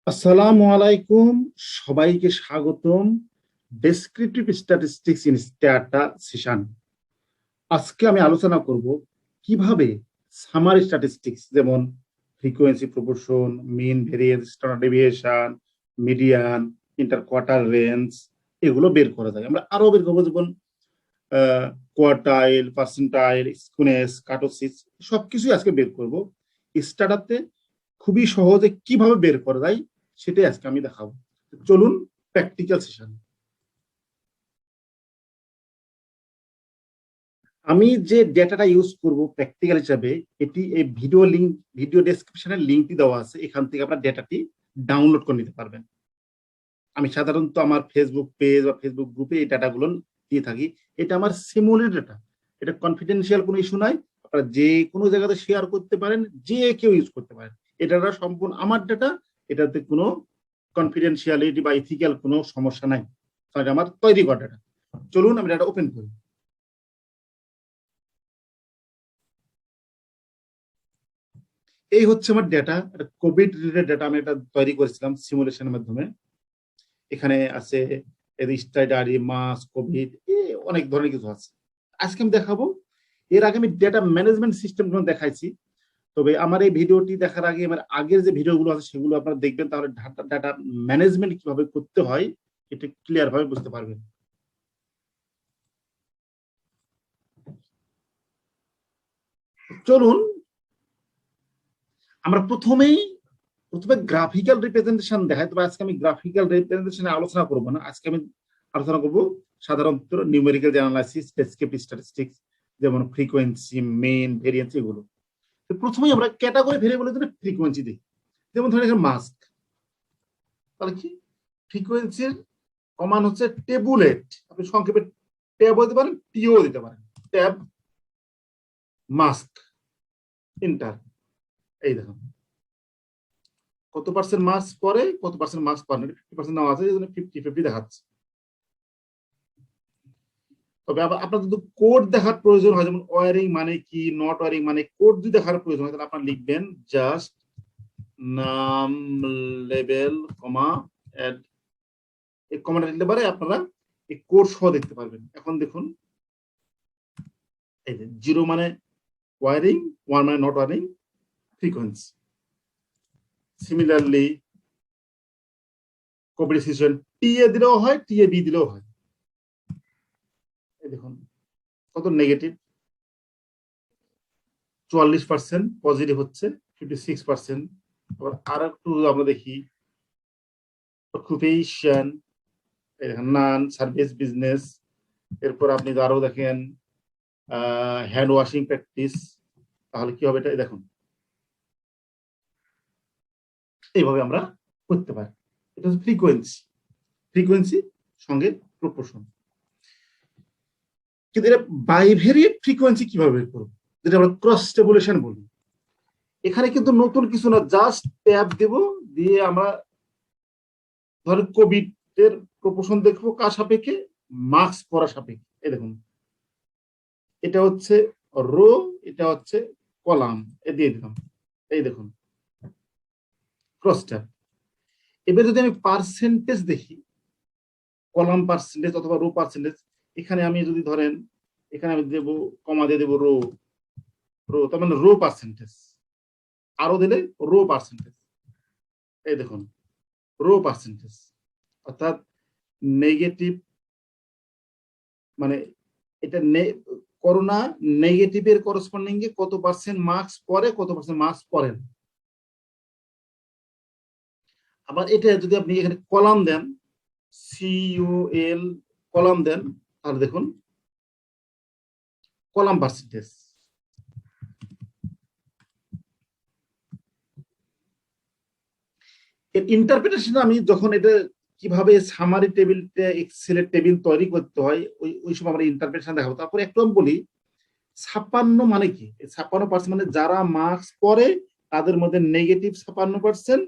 আসসালামু আলাইকুম, সবাইকে স্বাগতম descriptive statistics in Stata session. আজকে আমি আলোচনা করব কিভাবে সামারি স্ট্যাটিস্টিক্স যেমন frequency, proportion, mean, variance, standard deviation, median, interquartile range এগুলো বের করা যায়। আমরা আরো বের করবো যেমন কোয়ার্টাইল, পার্সেন্টাইল, স্কুনেস, কাটোসিস সবকিছুই আজকে বের করব। স্ট্যাটাতে খুবই সহজে কিভাবে বের করা যায় সেটাই আজকে আমি দেখাবো। চলুন প্র্যাকটিক্যাল সেশন। আমি যে ডেটাটা ইউজ করব প্র্যাকটিক্যাল হিসাবে, এটি এই ভিডিও ডেসক্রিপশনের লিঙ্কটি দেওয়া আছে, এখান থেকে আপনার ডেটাটি ডাউনলোড করে নিতে পারবেন। আমি সাধারণত আমার ফেসবুক পেজ বা ফেসবুক গ্রুপে এই ডাটাগুলো দিয়ে থাকি। এটা আমার সিমুলেটেড ডাটা, এটা কনফিডেন্সিয়াল কোনো ইস্যু নাই, আপনারা যে কোনো জায়গাতে শেয়ার করতে পারেন, যে কেউ ইউজ করতে পারেন। এটা সম্পূর্ণ আমার ডাটা, এটাতে কোনো কনফিডেন্সিয়ালিটি বা ইথিক্যাল কোনো সমস্যা নাই, এটা আমার তৈরি করা ডাটা। চলুন আমি ডাটা ওপেন করি। এই হচ্ছে আমার ডেটা, কোভিড রিলেটেড ডেটা। আমি এটা তৈরি করেছিলাম সিমুলেশনের মাধ্যমে। এখানে আছে স্টাডি, মাস, কোভিড, অনেক ধরনের কিছু আছে। আজকে আমি দেখাবো, এর আগে আমি ডেটা ম্যানেজমেন্ট সিস্টেমগুলো দেখাইছি। তবে আমার এই ভিডিওটি দেখার আগে আমার আগের যে ভিডিওগুলো আছে সেগুলো আপনারা দেখবেন, তাহলে ডাটা ম্যানেজমেন্ট কিভাবে করতে হয় এটা ক্লিয়ার ভাবে বুঝতে পারবেন। চলুন আমরা প্রথমে গ্রাফিক্যাল রিপ্রেজেন্টেশন দেখাই। তবে আজকে আমি গ্রাফিক্যাল রিপ্রেজেন্টেশনে আলোচনা করব না, আজকে আমি আলোচনা করব সাধারণত নিউমেরিক্যাল অ্যানালাইসিস, ডেসক্রিপটিভ স্ট্যাটিস্টিক্স, যেমন ফ্রিকোয়েন্সি, মেইন, ভেরিয়েন্স এগুলো। প্রথমেই আমরা ক্যাটাগরি ভেরিয়েবলের জন্য ফ্রিকোয়েন্সি দিই। যেমন ধরেন এখানে মাস্ক, তাহলে কি ফ্রিকোয়েন্সির কমান হচ্ছে টেবুলেট, আপনি সংক্ষেপে ট্যাব দিতে পারেন, টিও দিতে পারেন, ট্যাব মাস্ক ইন্টার। এই দেখুন কত পার্সেন্ট মার্কস পরে, কত পার্সেন্ট মার্কস পান, 50% নেওয়া আছে, এই জন্য 50-50 দেখাচ্ছে। তবে আবার আপনার যদি কোড দেখার প্রয়োজন হয়, যেমন ওয়ারিং মানে কি, নট ওয়ারিং মানে, কোড যদি দেখার প্রয়োজন হয় তাহলে আপনার লিখবেন জাস্ট নাম লেভেল কমা অ্যাড। এই কমাটা দিতে পারে আপনারা এই কোড সহ দেখতে পারবেন। এখন দেখুন এই যে 0 মানে ওয়ারিং, 1 মানে not varying, frequency. Similarly covid situation TA দিলেও হয়, টিএ বি দিলেও হয়। এই দেখুন কত নেগেটিভ, 44%, পজিটিভ হচ্ছে 56%। আবার আর একটু আমরা দেখি অকুপেশন, নান, সার্ভিস, বিজনেস। এরপর আপনি আরো দেখেন হ্যান্ড ওয়াশিং প্র্যাকটিস, তাহলে কি হবে এটা দেখুন। এইভাবে আমরা করতে পারি। এটা হচ্ছে ফ্রিকোয়েন্সি সঙ্গে প্রপোর্শন। কিন্তু এটা বাইভেরিয়েট ফ্রিকোয়েন্সি কিভাবে বের করব, যেটা আমরা ক্রস টেবুলেশন বলি। এখানে কিন্তু নতুন কিছু না, জাস্ট ট্যাব দেব, দিয়ে আমরা ধরেন কোভিড এর প্রপোর্শন দেখবো কার সাপেক্ষে, মার্কস পড়া সাপেক্ষে। এই দেখুন এটা হচ্ছে রো, এটা হচ্ছে কলাম, এ দিয়ে দিলাম। এই দেখুন ক্রস ট্যাব। এবার যদি আমি পার্সেন্টেজ দেখি, কলাম পার্সেন্টেজ অথবা রো পার্সেন্টেজ, এখানে আমি যদি ধরেন এখানে আমি দেবো কমা দিয়ে দেবো রো, তার মানে রো পার্সেন্টেজ, আরো দিলে রো পার্সেন্টেজ। এই দেখুন রো পার্সেন্টেজ, অর্থাৎ নেগেটিভ মানে এটা করোনা নেগেটিভের করসপন্ডিং এ কত পার্সেন্ট মার্কস পরে, কত পার্সেন্ট মার্কস পড়েন। আবার এটা যদি আপনি এখানে কলাম দেন, সিইউএল কলাম দেন, তাহলে দেখুন কলাম পার্সেন্টেজ। এর ইন্টারপ্রিটেশন আমি যখন এটা কিভাবে সামারি টেবিলটা এক্সেলের টেবিল তৈরি করতে হয় ওই সময় আমরা ইন্টারপ্রিটেশন দেখাবো। তারপরে একটু আমি বলি 56 মানে কি, 56% মানে যারা মার্কস পড়ে তাদের মধ্যে নেগেটিভ 56%,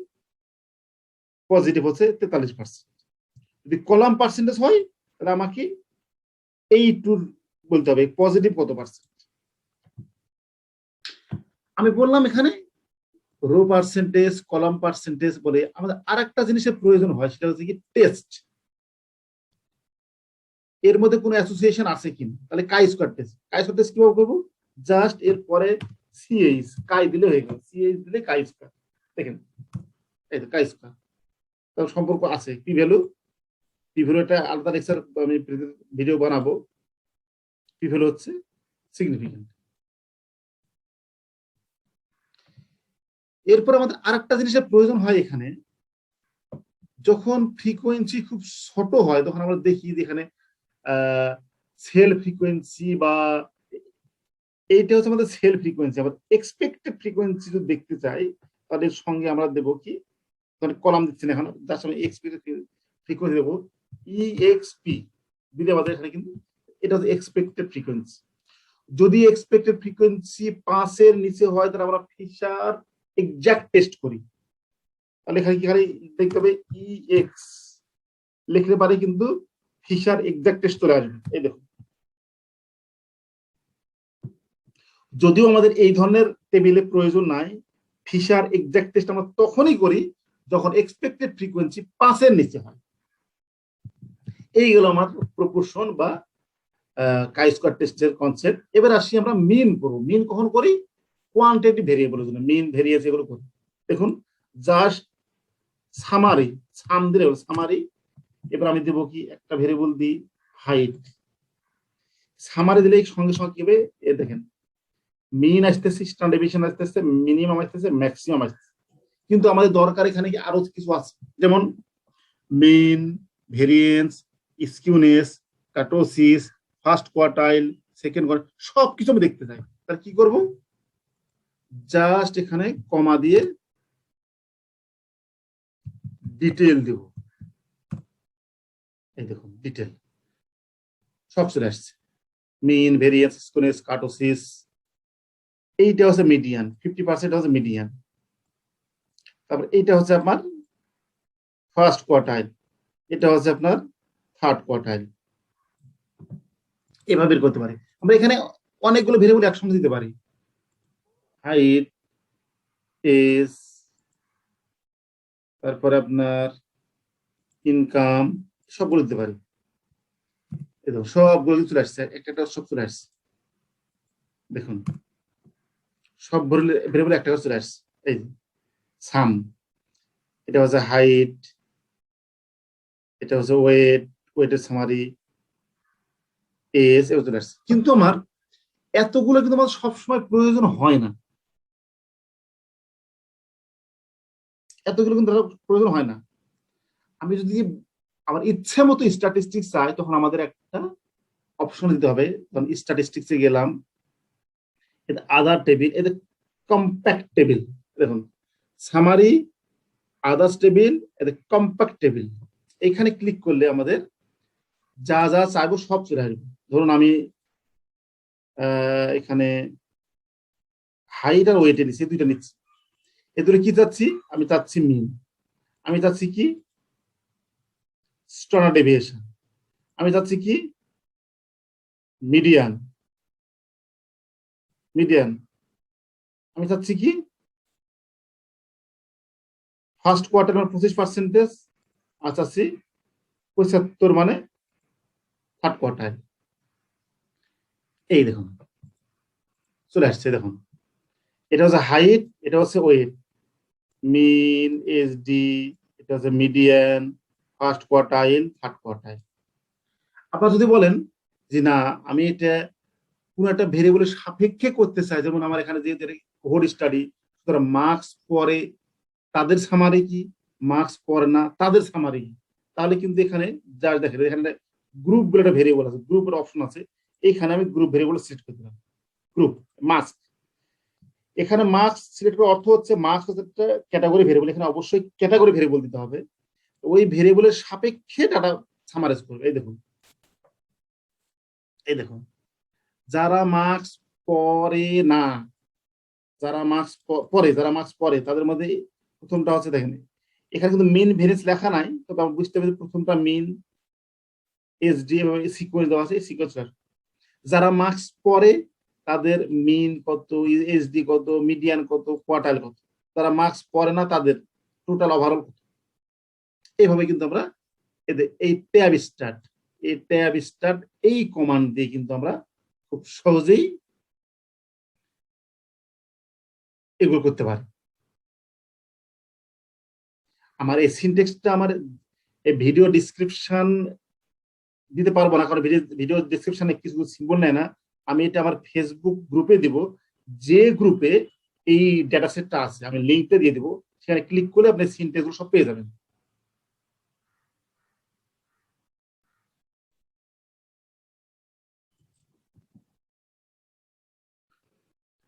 পজিটিভ হচ্ছে 43%। যদি কলাম পার্সেন্টেজ হয় তাহলে আমাকে এই টু বলতে হবে পজিটিভ কত পার্সেন্ট। আমি বললাম এখানে রো পার্সেন্টেজ, কলাম পার্সেন্টেজ বলে আমাদের আরেকটা জিনিসের প্রয়োজন হয়, সেটা হচ্ছে কি টেস্ট। এর মধ্যে কোনো অ্যাসোসিয়েশন আছে কিনা, তাহলে কাই স্কয়ার টেস্ট। কাই স্কয়ার টেস্ট কিভাবে করবো? জাস্ট এর পরে সিএইচ কাই দিলে হয়ে গেল, সিএইচ দিলে কাই স্কয়ার। দেখেন এই তো কাই স্কয়ার, তার সম্পর্ক আছে। পি ভ্যালু, পি ভ্যালু একটা আলাদা লেকচার আমি ভিডিও বানাবো। পি ভ্যালু হচ্ছে সিগনিফিকেন্ট। এরপর আমাদের আরেকটা জিনিসের প্রয়োজন হয় এখানে, যখন ফ্রিকোয়েন্সি খুব ছোট হয় তখন আমরা দেখি যে এখানে সেল ফ্রিকোয়েন্সি বা এইটা হচ্ছে আমাদের সেল ফ্রিকোয়েন্সি। আবার এক্সপেক্টেড ফ্রিকোয়েন্সি যদি দেখতে চাই তাদের সঙ্গে আমরা দেবো কি, কলাম দিচ্ছি না এখন, যার সঙ্গে এক্সপেক্টেড ফ্রিকোয়েন্সি দেবো ইএক্সপি দিলে আমাদের এখানে কিন্তু এটা হচ্ছে এক্সপেক্টেড ফ্রিকোয়েন্সি। যদি এক্সপেক্টেড ফ্রিকোয়েন্সি 5-এর নিচে হয় তাহলে আমরা ফিশার এক্সাক্ট টেস্ট করি। তাহলে এখানে কি খালি দেখতে হবে ইএক্স লিখলে পারে কিন্তু ফিশার এক্সাক্ট টেস্ট চলে আসবে। এই দেখুন, যদিও আমাদের এই ধরনের টেবিলে প্রয়োজন নাই, ফিশার এক্সাক্ট টেস্ট আমরা তখনই করি যখন এক্সপেক্টেড ফ্রিকোয়েন্সি 5-এর নিচে হয়। এইগুলো আমার প্রপোর্শন বা কাই স্কয়ার টেস্টের কনসেপ্ট। এবার আসি আমরা মিন করব। মিন কখন করি? কোয়ান্টিটেটিভ ভেরিয়েবলের জন্য মিন ভেরিয়েন্স এগুলো করি। দেখুন জাস্ট সামারি, সাম দিলে সামারি। এবার আমি দেবো কি, একটা ভেরিয়েবল দিই হাইট। সামারি দিলে সঙ্গে সঙ্গে কি হবে, এ দেখেন মিন আসতেছে, স্ট্যান্ডার্ড ডেভিয়েশন আসতেছে, মিনিমাম আসতেছে, ম্যাক্সিমাম আসতেছে। কিন্তু আমাদের দরকার এখানে কি আরো কিছু আছে, যেমন mean, variance, skewness, kurtosis, first quartile, second quartile, সবকিছু আমি দেখতে চাই। তাহলে কি করব? জাস্ট এখানে কমা দিয়ে ডিটেল দেব। এই দেখুন ডিটেল সব চলে আসছে, মিন, ভেরিয়েন্স, স্কিউনেস, কাটোসিস। এইটা হচ্ছে মিডিয়ান, 50% হচ্ছে মিডিয়ান। তারপর এইটা হচ্ছে আপনার ফার্স্ট কোয়ার্টাইল, এটা হচ্ছে আপনার থার্ড কোয়ার্টাইল। এভাবে বের করতে পারি আমরা। এখানে অনেকগুলো ভেরিয়েবল একসঙ্গে দিতে পারি, হাইট, এজ, তারপরে আপনার ইনকাম, সবগুলো দিতে পারি। দেখুন সবগুলো চলে আসছে, একটা একটা সব চলে আসছে। দেখুন সব ভেরিয়েবল একটা করে চলে আসছে। এই সাম, এটা হচ্ছে হাইট, এটা হচ্ছে ওয়েট, ওয়েটের সামারি, এজ, এগুলো চলে আসছে। কিন্তু আমার এতগুলো কিন্তু আমার সবসময় প্রয়োজন হয় না, এতগুলো কিন্তু প্রয়োজন হয় না। আমি যদি আমার ইচ্ছে মতো স্ট্যাটিস্টিক্স চাই তখন আমাদের একটা অপশন দিতে হবে। তখন স্ট্যাটিস্টিক্সে গেলাম, আদার টেবিল, এদের কম্প্যাক্ট টেবিল। দেখুন সামারি, আদার্স টেবিল, এদের কম্প্যাক্ট টেবিল। এখানে ক্লিক করলে আমাদের যা যা চাইবো সব চলে আসবে। ধরুন আমি এখানে হাইট আর ওয়েটে নিচ্ছি, দুইটা নিচ্ছি। এ দুটো কি চাচ্ছি? আমি চাচ্ছি মিন, আমি চাচ্ছি কি স্ট্যান্ডার্ড ডেভিয়েশন, আমি চাচ্ছি কি মিডিয়ান, মিডিয়ান, আমি চাচ্ছি কি ফার্স্ট কোয়ার্টার মানে 25%, আর চাচ্ছি 75 মানে থার্ড কোয়ার্টার। এই দেখুন চলে আসছে। দেখুন এটা হচ্ছে হাইট, এটা হচ্ছে ওয়েট, মিন, এসডি, এটা হচ্ছে median, first quartile, third quartile. আপনারা যদি বলেন যে না আমি এটা কোন একটা ভেরিয়েবলের সাপেক্ষে করতে চাই, যেমন আমার এখানে যে কোহোর্ট স্টাডি, সুতরাং মার্কস পরে তাদের সামারি কি, মার্কস পরে না তাদের সামারি কি, তাহলে কিন্তু এখানে যা দেখেন এখানে গ্রুপ বলে একটা ভেরিয়েবল আছে, গ্রুপের অপশন আছে। এখানে আমি গ্রুপ ভেরিয়েবল সিলেক্ট করে দিলাম, গ্রুপ মার্কস। এখানে মার্কস সিলেক্ট করার অর্থ হচ্ছে মার্কস হচ্ছে একটা ক্যাটাগরি ভেরিয়েবল, এখানে অবশ্যই ক্যাটাগরি ভেরিয়েবল দিতে হবে। ওই ভেরিয়েবলের সাপেক্ষে ডাটা সামারাইজ করবে। এই দেখুন, এই দেখুন যারা মার্কস পরে না, যারা মার্কস পরে, যারা মার্কস পরে তাদের মধ্যে প্রথমটা হচ্ছে, দেখেন এখানে কিন্তু মেন ভেরিয়েন্স লেখা নাই, তবে আমরা বুঝতে পারি প্রথমটা মেন, এসডি এবং সিকোয়েন্স দেওয়া আছে, এই সিকোয়েন্স। যারা মার্কস পরে তাদের মিন কত, এসডি কত, মিডিয়ান কত, কোয়ার্টাইল কত, যারা মার্কস পড়ে না তাদের টোটাল ওভারঅল, এইভাবে কিন্তু আমরা এই ট্যাব স্টার্ট এই কমান্ড দিয়ে কিন্তু আমরা খুব সহজেই এগুলো করতে পারি। আমার এই সিনট্যাক্সটা আমার এই ভিডিও ডিসক্রিপশন দিতে পারবো না, কারণ ভিডিও ডিসক্রিপশনে কিছু সিম্বল নেয় না। আমি এটা আমার ফেসবুক গ্রুপে দিব, যে গ্রুপে এই ডেটা সেটটা আছে আমি লিঙ্কটা দিয়ে দিব, সেখানে ক্লিক করলে আপনি সিনট্যাক্সগুলো সব পেয়ে যাবেন।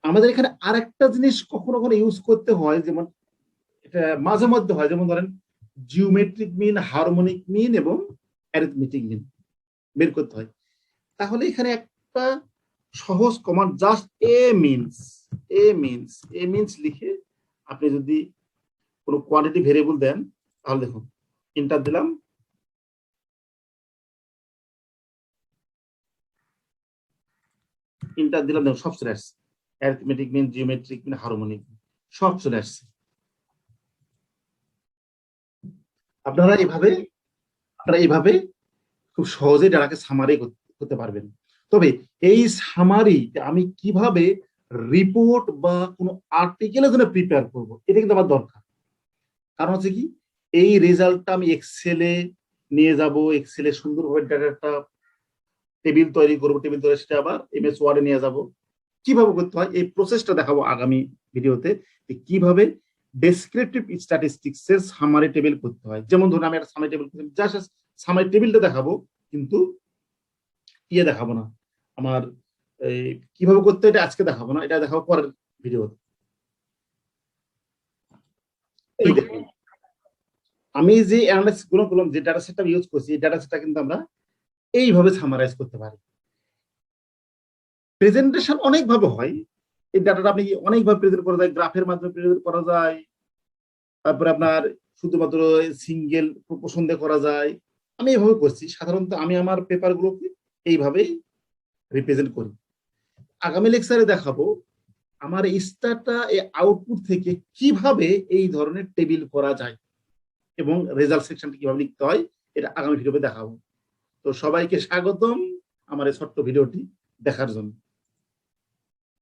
আমাদের এখানে আরেকটা জিনিস কখনো কখনো ইউজ করতে হয়, যেমন এটা মাঝে মধ্যে হয়, যেমন ধরেন জিওমেট্রিক মিন, হারমোনিক মিন এবং অ্যারিথমেটিক মিন বের করতে হয়। তাহলে এখানে একটা সহজ কমান্ড, জাস্ট এ মিনস লিখে আপনি যদি কোনো কোয়ান্টিটি ভেরিয়েবল দেন, তাহলে দেখুন এন্টার দিলাম, দেখুন সব চলে আসছে, arithmetic mean, geometric mean, harmonic mean, সব চলে আসছে। আপনারা এইভাবে খুব সহজেই ডাটাকে সামারি করতে পারবেন। তবে এই সামারি আমি কিভাবে রিপোর্ট বা কোনো আর্টিকেলের জন্য প্রিপেয়ার করব, এটা কিন্তু আমার দরকার। কারণ হচ্ছে কি, এই রেজাল্টটা আমি এক্সেলে নিয়ে যাব, এক্সেলে সুন্দরভাবে ডাটাটা টেবিল তৈরি করবো, টেবিল তৈরি সেটা আবার এমএস ওয়ার্ডে নিয়ে যাব। কিভাবে করতে হয় এই প্রসেসটা দেখাবো আগামী ভিডিওতে, কিভাবে ডেসক্রিপটিভ স্ট্যাটিস্টিক্স এর সামারি টেবিল করতে হয়। যেমন ধরুন আমি একটা সামারি টেবিল করতে, জাস্ট সামারি টেবিলটা দেখাবো, কিন্তু ইয়ে দেখাবো না, আমার এই কিভাবে করতে এটা আজকে দেখাবো না, এটা দেখাবো পরের ভিডিওতে। এই দেখুন আমি যে অ্যানালাইসিস গুলো করলাম, যে ডাটা সেটটা ইউজ করছি, এই ডাটা সেটটা কিন্তু আমরা এইভাবে সামারাইজ করতে পারি। প্রেজেন্টেশন অনেক ভাবে হয়, এই ডাটাটা আপনি অনেকভাবে প্রেজেন্ট করা যায়, গ্রাফের মাধ্যমে প্রেজেন্ট করা যায়, তারপরে আপনার শুধুমাত্র সিঙ্গেল প্রপোর্শন দিয়ে করা যায়। আমি এইভাবে করছি, সাধারণত আমি আমার পেপার গুলোকে এইভাবেই রিপ্রেজেন্ট করি। আগামী লেকচারে দেখাবো আমার স্টাটা এই আউটপুট থেকে কিভাবে এই ধরনের টেবিল করা যায় এবং রেজাল্ট সেকশনটা কিভাবে লিখতে হয়, এটা আগামী ভিডিওতে দেখাবো। তো সবাইকে স্বাগতম আমার এই ছোট্ট ভিডিওটি দেখার জন্য।